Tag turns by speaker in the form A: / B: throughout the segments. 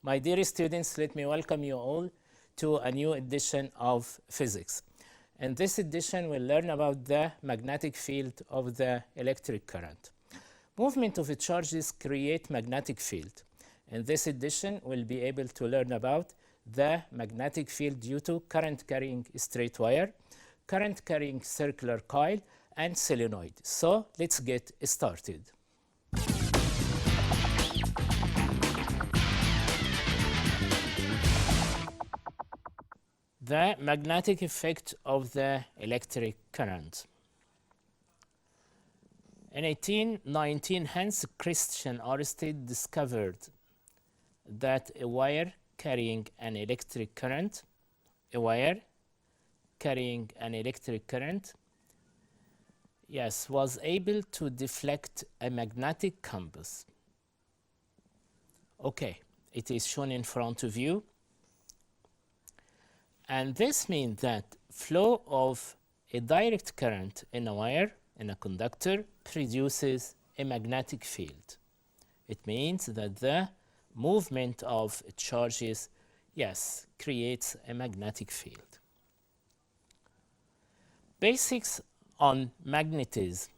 A: My dear students, let me welcome you all to a new edition of physics. In this edition, we'll learn about the magnetic field of the electric current. Movement of charges create magnetic field. In this edition, we'll be able to learn about the magnetic field due to current carrying straight wire, current carrying circular coil, and solenoid. So let's get started. The magnetic effect of the electric current. In 1819, Hans Christian Ørsted discovered that a wire carrying an electric current, was able to deflect a magnetic compass. Okay, it is shown in front of you. And this means that flow of a direct current in a wire, in a conductor, produces a magnetic field. It means that the movement of charges, creates a magnetic field. Basics on magnetism.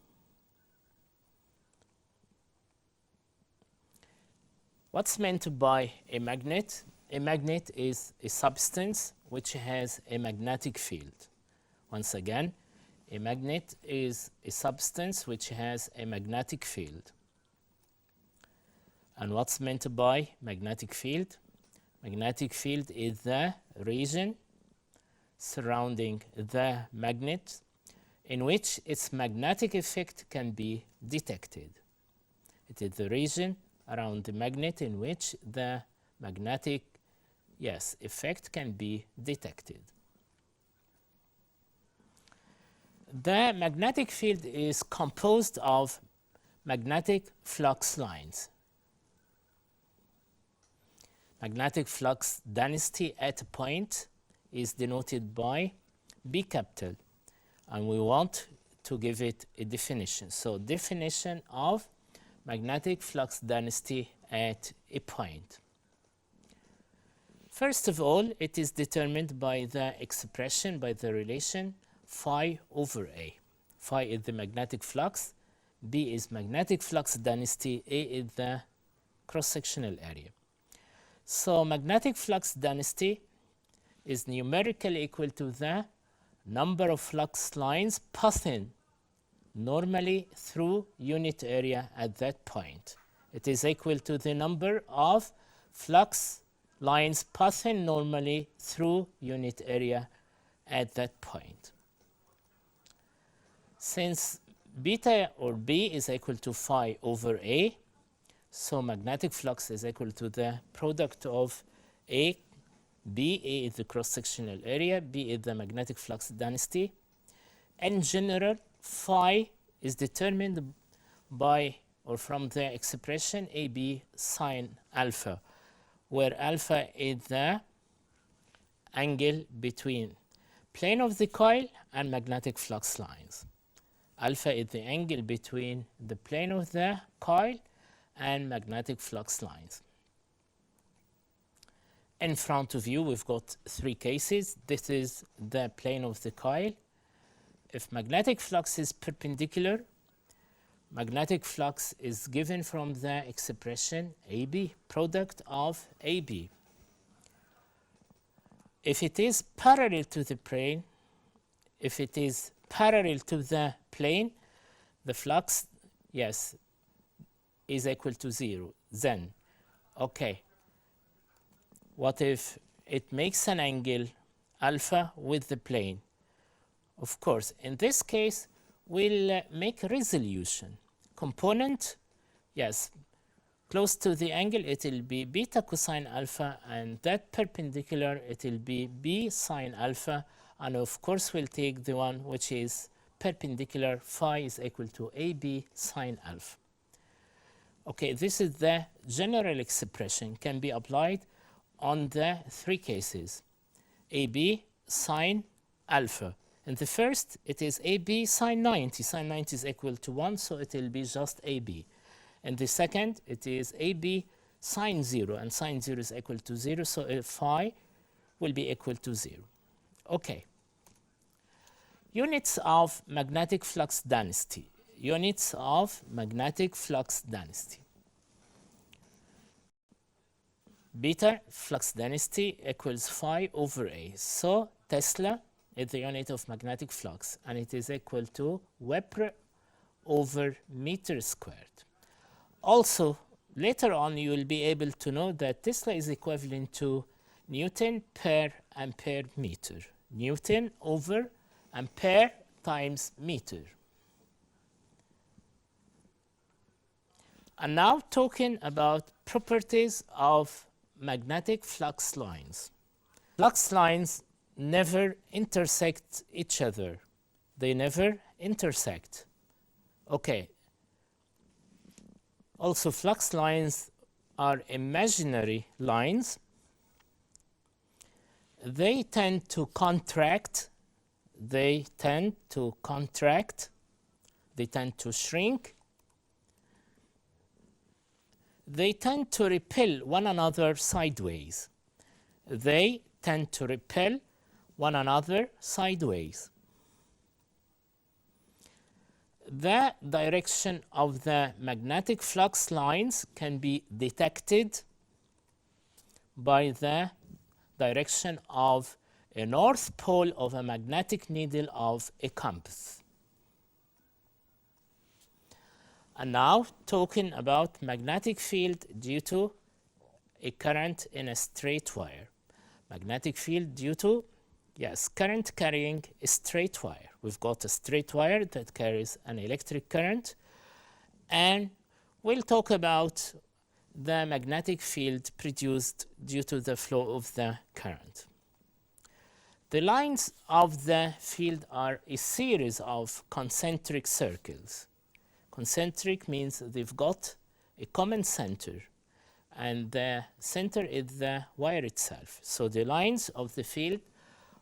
A: What's meant by a magnet? A magnet is a substance which has a magnetic field. Once again, a magnet is a substance which has a magnetic field. And what's meant by magnetic field? Magnetic field is the region surrounding the magnet in which its magnetic effect can be detected. It is the region around the magnet in which the magnetic effect can be detected. The magnetic field is composed of magnetic flux lines. Magnetic flux density at a point is denoted by B capital, and we want to give it a definition. So definition of magnetic flux density at a point. First of all, it is determined by the expression, by the relation phi over A. Phi is the magnetic flux, B is magnetic flux density, A is the cross-sectional area. So magnetic flux density is numerically equal to the number of flux lines passing normally through unit area at that point. It is equal to the number of flux lines passing normally through unit area at that point. Since beta or B is equal to phi over A, so magnetic flux is equal to the product of A, B. A is the cross-sectional area, B is the magnetic flux density. In general, phi is determined by or from the expression AB sine alpha, where alpha is the angle between plane of the coil and magnetic flux lines. Alpha is the angle between the plane of the coil and magnetic flux lines. In front of you, we've got three cases. This is the plane of the coil. If magnetic flux is perpendicular, magnetic flux is given from the expression AB, product of AB. If it is parallel to the plane, the flux, is equal to 0. Then, what if it makes an angle alpha with the plane? Of course, in this case, we'll make a resolution. Component, close to the angle, it will be beta cosine alpha, and that perpendicular, it will be B sine alpha, and of course, we'll take the one which is perpendicular. Phi is equal to AB sine alpha. Okay, this is the general expression, can be applied on the three cases. AB sine alpha. In the first, it is AB sine 90. Sine 90 is equal to 1, so it will be just AB. In the second, it is AB sine 0, and sine 0 is equal to 0, so phi will be equal to 0. Okay. Units of magnetic flux density. Units of magnetic flux density. Beta flux density equals phi over A. So Tesla is the unit of magnetic flux, and it is equal to Weber over meter squared. Also, later on you will be able to know that Tesla is equivalent to Newton per ampere meter. Newton over ampere times meter. And now talking about properties of magnetic flux lines. Flux lines never intersect each other. They never intersect. Okay. Also, flux lines are imaginary lines. They tend to contract. They tend to contract. They tend to shrink. They tend to repel one another sideways. They tend to repel one another sideways. The direction of the magnetic flux lines can be detected by the direction of a north pole of a magnetic needle of a compass. And now talking about magnetic field due to a current in a straight wire. Magnetic field due to, yes, current carrying a straight wire. We've got a straight wire that carries an electric current, and we'll talk about the magnetic field produced due to the flow of the current. The lines of the field are a series of concentric circles. Concentric means they've got a common center, and the center is the wire itself. So the lines of the field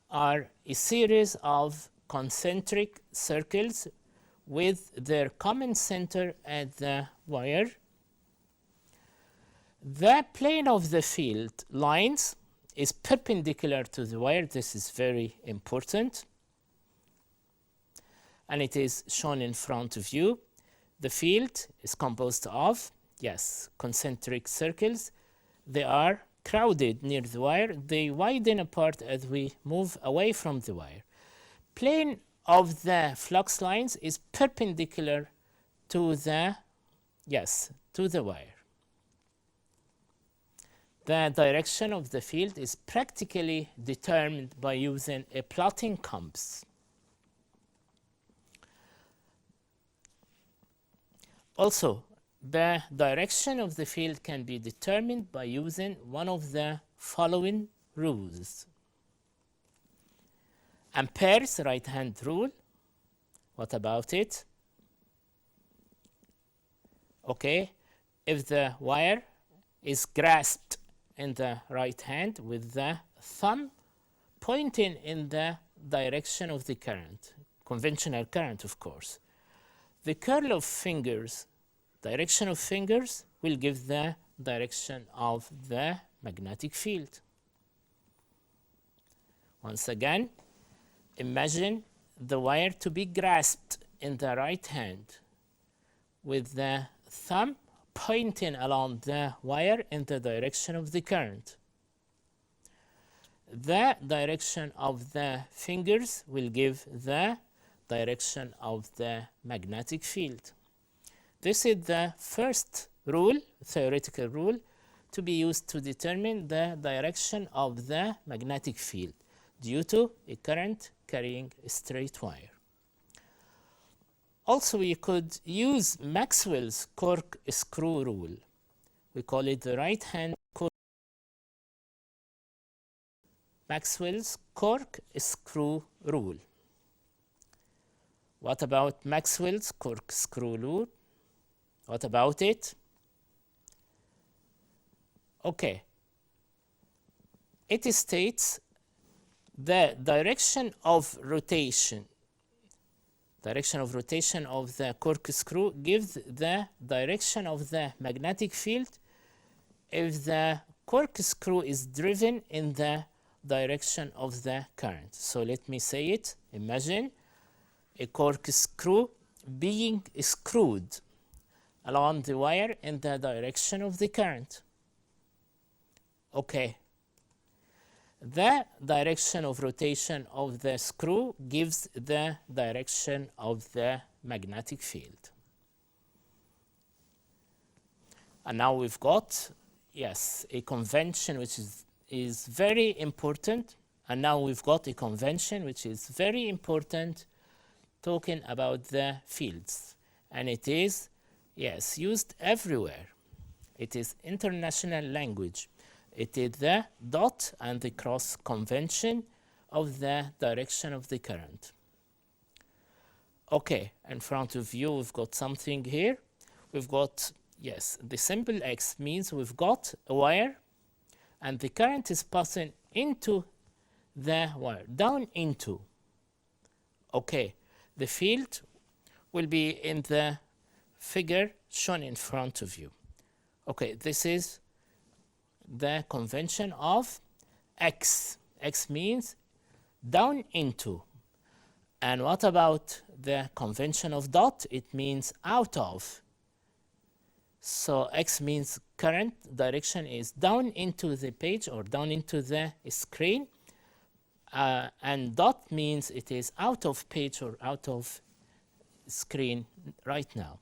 A: are a series of concentric circles with their common center at the wire. The plane of the field lines is perpendicular to the wire. This is very important, and it is shown in front of you. The field is composed of, yes, concentric circles. They are crowded near the wire. They widen apart as we move away from the wire. Plane of the flux lines is perpendicular to the, yes, to the wire. The direction of the field is practically determined by using a plotting compass. Also, the direction of the field can be determined by using one of the following rules. Ampere's right-hand rule. What about it? Okay, if the wire is grasped in the right hand with the thumb pointing in the direction of the current, conventional current, of course, the curl of fingers, direction of fingers, will give the direction of the magnetic field. Once again, imagine the wire to be grasped in the right hand with the thumb pointing along the wire in the direction of the current. The direction of the fingers will give the direction of the magnetic field. This is the first rule, theoretical rule, to be used to determine the direction of the magnetic field due to a current carrying a straight wire. Also, we could use Maxwell's corkscrew rule. We call it the right-hand corkscrew. Maxwell's corkscrew rule. What about Maxwell's corkscrew rule? What about it? Okay. It states the direction of rotation of the corkscrew gives the direction of the magnetic field if the corkscrew is driven in the direction of the current. So let me say it. Imagine a corkscrew being screwed along the wire in the direction of the current. Okay. The direction of rotation of the screw gives the direction of the magnetic field. And now we've got, yes, a convention which is very important. And now we've got a convention which is very important talking about the fields. And it is, yes, used everywhere. It is international language. It is the dot and the cross convention of the direction of the current. Okay, in front of you, we've got something here. We've got, yes, the symbol X means we've got a wire and the current is passing into the wire, down into. Okay, the field will be in the figure shown in front of you. Okay, this is the convention of X. X means down into. And what about the convention of dot? It means out of. So X means current direction is down into the page or down into the screen. And dot means it is out of page or out of screen right now.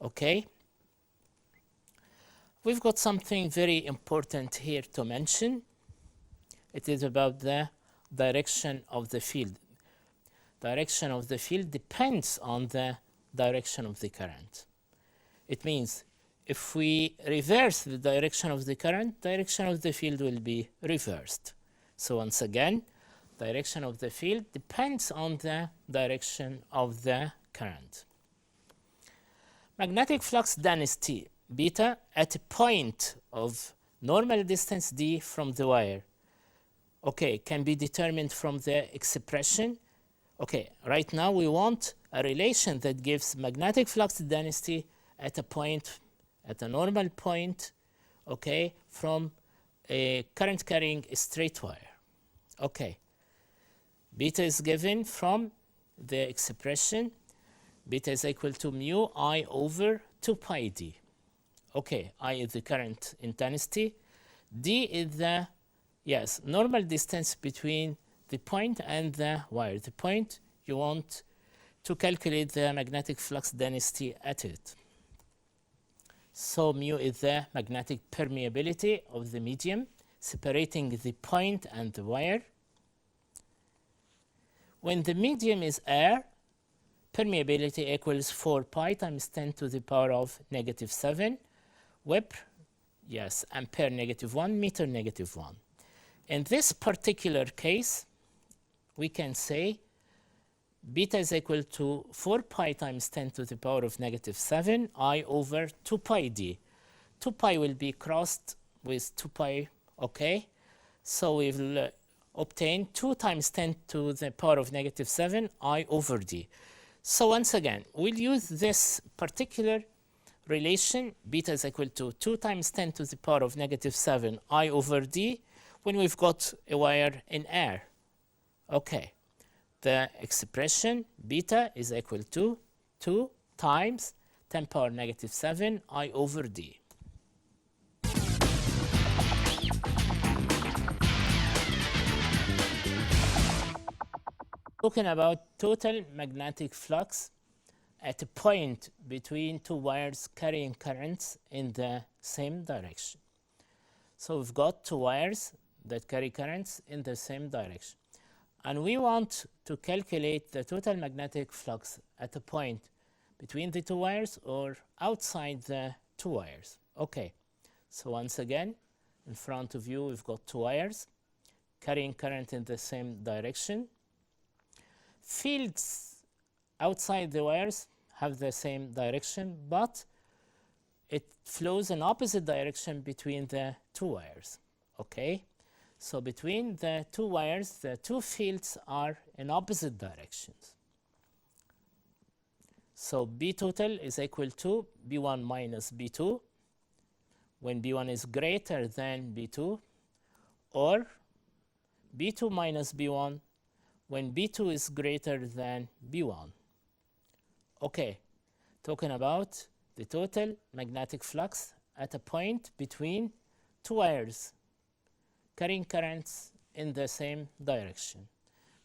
A: Okay? We've got something very important here to mention. It is about the direction of the field. Direction of the field depends on the direction of the current. It means if we reverse the direction of the current, direction of the field will be reversed. So once again, direction of the field depends on the direction of the current. Magnetic flux density beta at a point of normal distance d from the wire. Okay, can be determined from the expression. Okay, right now we want a relation that gives magnetic flux density at a point, at a normal point, okay, from a current carrying a straight wire. Okay, beta is given from the expression. Beta is equal to mu I over 2 pi d. Okay, I is the current intensity. D is the, yes, normal distance between the point and the wire. The point, you want to calculate the magnetic flux density at it. So mu is the magnetic permeability of the medium, separating the point and the wire. When the medium is air, permeability equals 4 pi times 10 to the power of -7. Web, yes, ampere -1, meter -1. In this particular case, we can say beta is equal to 4 pi times 10 to the power of -7 I over 2 pi d. 2 pi will be crossed with 2 pi, okay? So we will obtain 2 times 10 to the power of -7 I over d. So once again, we'll use this particular relation, beta is equal to 2 times 10 to the power of -7 I over d when we've got a wire in air. Okay, the expression beta is equal to 2 times 10 power -7 I over d. Talking about total magnetic flux at a point between two wires carrying currents in the same direction. So we've got two wires that carry currents in the same direction. And we want to calculate the total magnetic flux at a point between the two wires or outside the two wires. Okay, so once again, in front of you, we've got two wires carrying current in the same direction. Fields outside the wires have the same direction, but it flows in opposite direction between the two wires. Okay, so between the two wires, the two fields are in opposite directions. So B total is equal to B1 minus B2, when B1 is greater than B2, or B2 minus B1 when B2 is greater than B1. Okay, talking about the total magnetic flux at a point between two wires carrying currents in the same direction.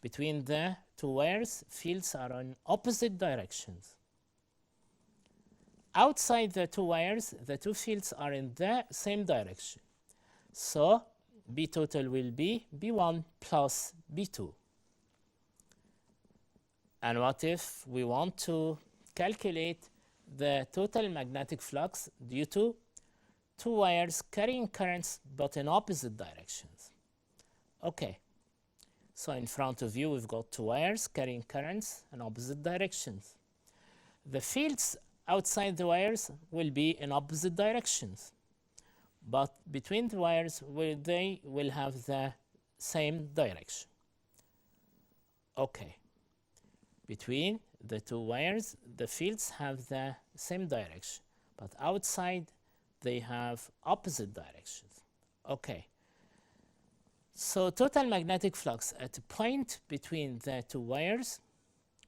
A: Between the two wires, fields are in opposite directions. Outside the two wires, the two fields are in the same direction. So B total will be B1 plus B2. And what if we want to calculate the total magnetic flux due to two wires carrying currents but in opposite directions? Okay, so in front of you we've got two wires carrying currents in opposite directions. The fields outside the wires will be in opposite directions, but between the wires they will have the same direction. Okay, between the two wires the fields have the same direction, but outside they have opposite directions. Okay, so total magnetic flux at a point between the two wires,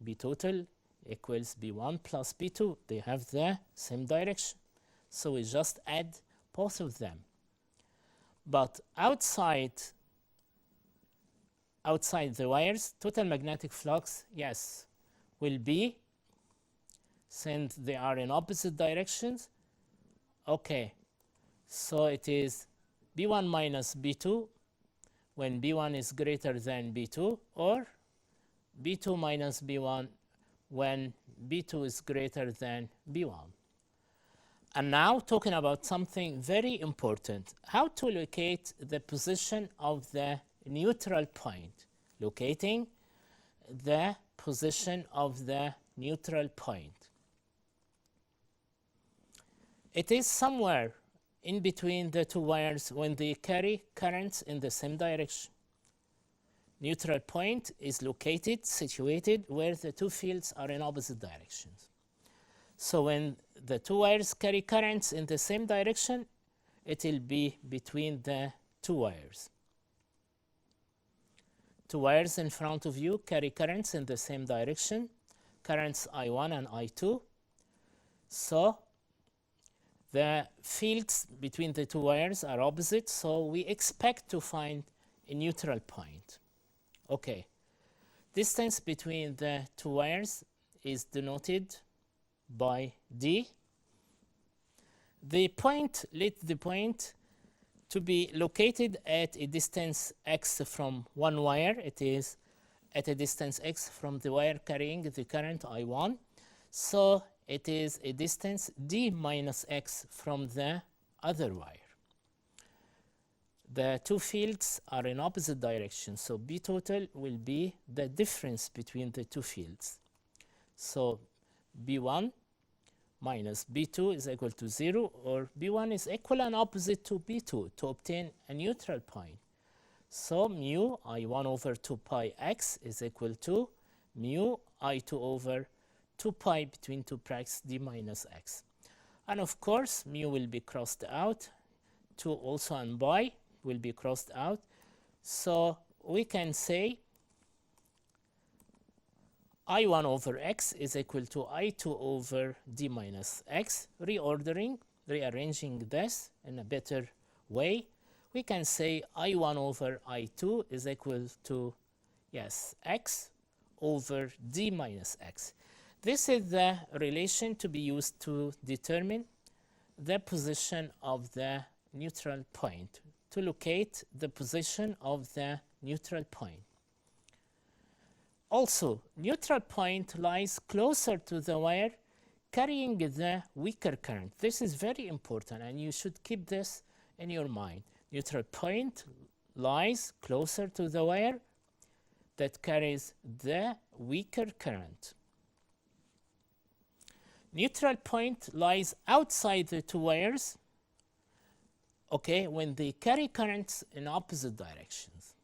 A: B total equals B1 plus B2. They have the same direction, so we just add both of them. But outside the wires, total magnetic flux, yes, will be, since they are in opposite directions, okay, so it is B1 minus B2 when B1 is greater than B2, or B2 minus B1 when B2 is greater than B1. And now talking about something very important, how to locate the position of the neutral point. Locating the position of the neutral point. It is somewhere in between the two wires when they carry currents in the same direction. Neutral point is located, situated where the two fields are in opposite directions. So when the two wires carry currents in the same direction, it will be between the two wires. Two wires in front of you carry currents in the same direction, currents I1 and I2. So the fields between the two wires are opposite, so we expect to find a neutral point. Okay, distance between the two wires is denoted by D. Let the point to be located at a distance x from one wire. It is at a distance x from the wire carrying the current I1. So it is a distance D minus x from the other wire. The two fields are in opposite directions, so B total will be the difference between the two fields. So B1 minus B2 is equal to 0, or B1 is equal and opposite to B2 to obtain a neutral point. So mu I1 over 2 pi x is equal to mu I2 over 2 pi between two brackets D minus x. And of course, mu will be crossed out, 2 also and pi will be crossed out. So we can say I1 over x is equal to I2 over D minus x. Rearranging this in a better way, we can say I1 over I2 is equal to, yes, x over D minus x. This is the relation to be used to determine the position of the neutral point, to locate the position of the neutral point. Also, neutral point lies closer to the wire carrying the weaker current. This is very important and you should keep this in your mind. Neutral point lies closer to the wire that carries the weaker current. Neutral point lies outside the two wires, okay, when they carry currents in opposite directions.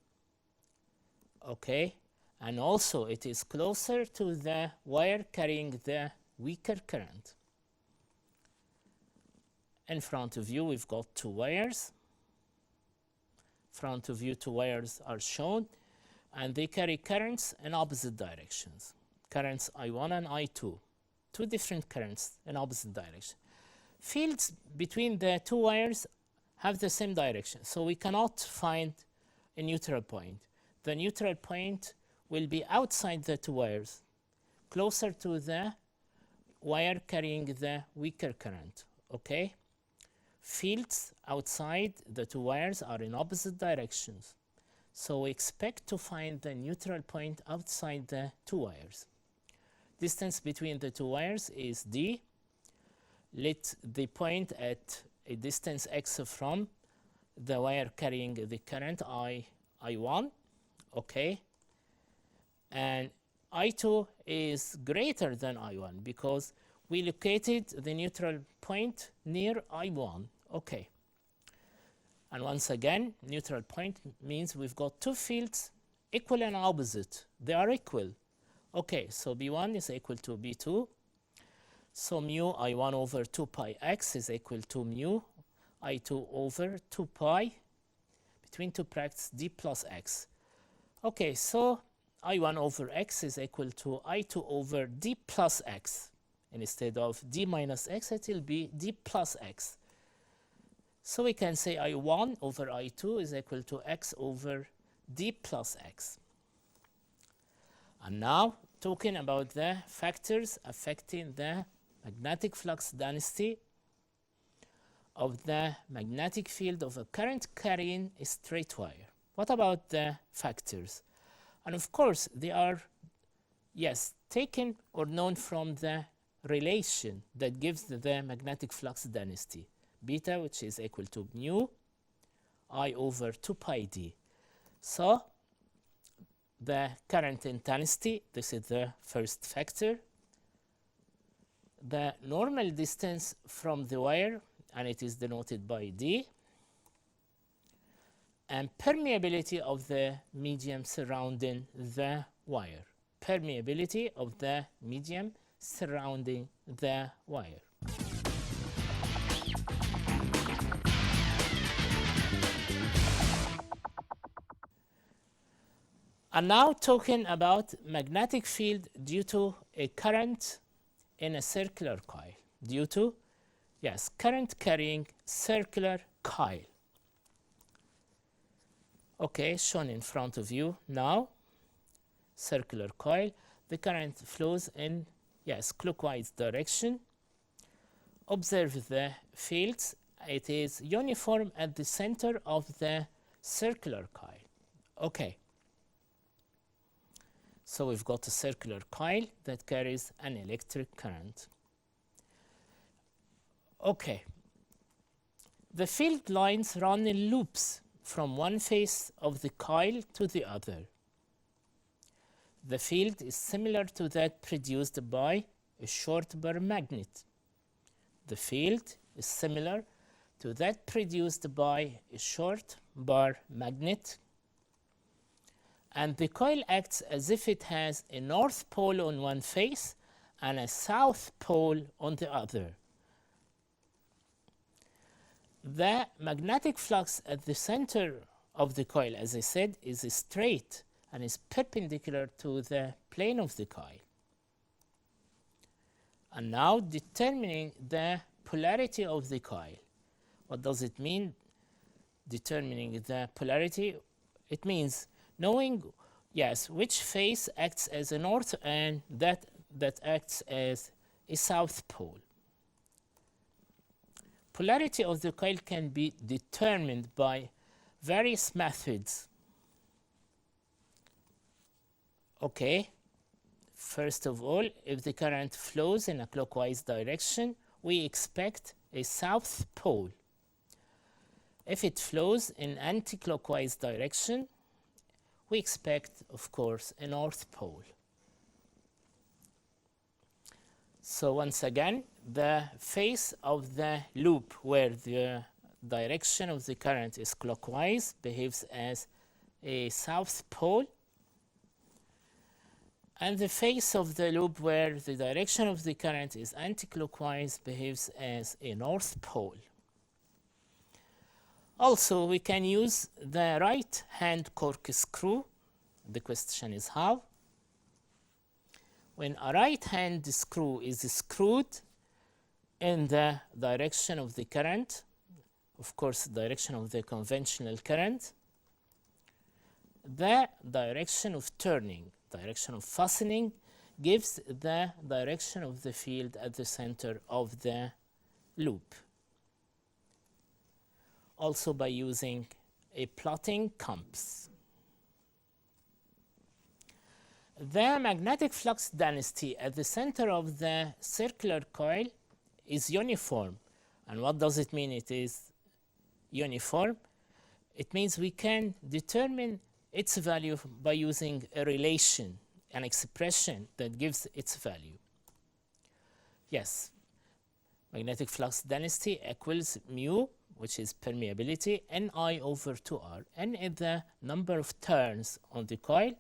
A: Okay, and also it is closer to the wire carrying the weaker current. In front of you, we've got two wires. Front of you, two wires are shown, and they carry currents in opposite directions. Currents I1 and I2, two different currents in opposite direction. Fields between the two wires have the same direction, so we cannot find a neutral point. The neutral point will be outside the two wires, closer to the wire carrying the weaker current, okay? Fields outside the two wires are in opposite directions, so we expect to find the neutral point outside the two wires. Distance between the two wires is d. Let the point at a distance x from the wire carrying the current I1, okay? And I2 is greater than I1 because we located the neutral point near I1, okay? And once again, neutral point means we've got two fields equal and opposite. They are equal. Okay, so B1 is equal to B2. So mu I1 over 2 pi x is equal to mu I2 over 2 pi between two brackets d plus x. Okay, so I1 over x is equal to I2 over d plus x. And instead of d minus x, it will be d plus x. So we can say I1 over I2 is equal to x over d plus x. And now, talking about the factors affecting the magnetic flux density of the magnetic field of a current carrying a straight wire. What about the factors? And of course, they are, yes, taken or known from the relation that gives the magnetic flux density. Beta, which is equal to mu I over 2 pi d. So, the current intensity, this is the first factor. The normal distance from the wire, and it is denoted by d. And permeability of the medium surrounding the wire. Permeability of the medium surrounding the wire. And now talking about magnetic field due to a current in a circular coil. Due to, yes, current carrying circular coil. Okay, shown in front of you now. Circular coil. The current flows in, yes, clockwise direction. Observe the fields. It is uniform at the center of the circular coil. Okay. So we've got a circular coil that carries an electric current. Okay. The field lines run in loops from one face of the coil to the other. The field is similar to that produced by a short bar magnet. The field is similar to that produced by a short bar magnet. And the coil acts as if it has a north pole on one face and a south pole on the other. The magnetic flux at the center of the coil, as I said, is straight and is perpendicular to the plane of the coil. And now determining the polarity of the coil. What does it mean, determining the polarity? It means knowing, yes, which face acts as a north and that acts as a south pole. Polarity of the coil can be determined by various methods. Okay, first of all, if the current flows in a clockwise direction, we expect a south pole. If it flows in anti-clockwise direction, we expect, of course, a north pole. So once again, the face of the loop where the direction of the current is clockwise behaves as a south pole. And the face of the loop where the direction of the current is anti-clockwise behaves as a north pole. Also, we can use the right hand corkscrew. The question is how. When a right hand screw is screwed in the direction of the current, of course, direction of the conventional current, the direction of turning, direction of fastening, gives the direction of the field at the center of the loop. Also by using a plotting compass. The magnetic flux density at the center of the circular coil is uniform. And what does it mean it is uniform? It means we can determine its value by using a relation, an expression that gives its value. Yes, magnetic flux density equals mu, which is permeability, Ni over 2R. N is the number of turns on the coil,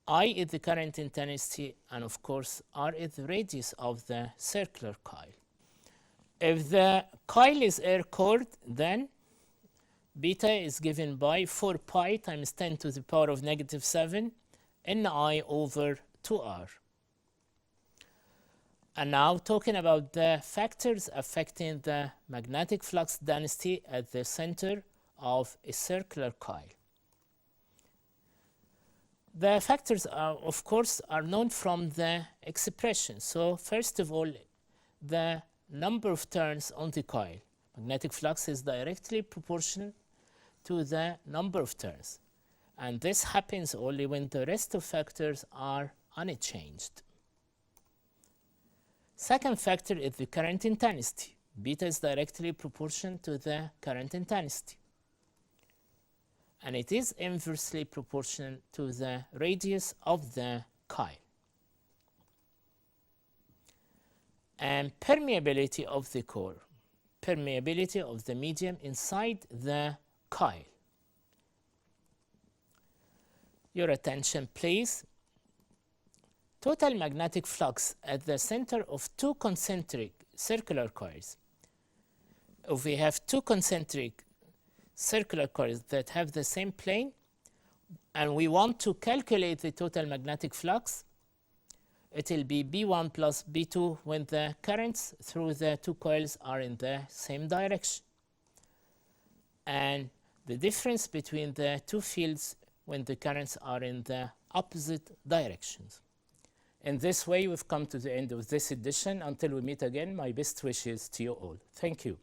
A: I is the current intensity, and of course R is the radius of the circular coil. If the coil is air-cored, then beta is given by 4 pi times 10 to the power of negative 7 Ni over 2R. And now talking about the factors affecting the magnetic flux density at the center of a circular coil. The factors are, of course, are known from the expression. So first of all, the number of turns on the coil. Magnetic flux is directly proportional to the number of turns. And this happens only when the rest of factors are unchanged. Second factor is the current intensity. Beta is directly proportional to the current intensity. And it is inversely proportional to the radius of the coil. And permeability of the core, permeability of the medium inside the coil. Your attention, please. Total magnetic flux at the center of two concentric circular coils. If we have two concentric circular coils that have the same plane, and we want to calculate the total magnetic flux, it will be B1 plus B2 when the currents through the two coils are in the same direction. And the difference between the two fields when the currents are in the opposite directions. In this way, we've come to the end of this edition. Until we meet again, my best wishes to you all. Thank you.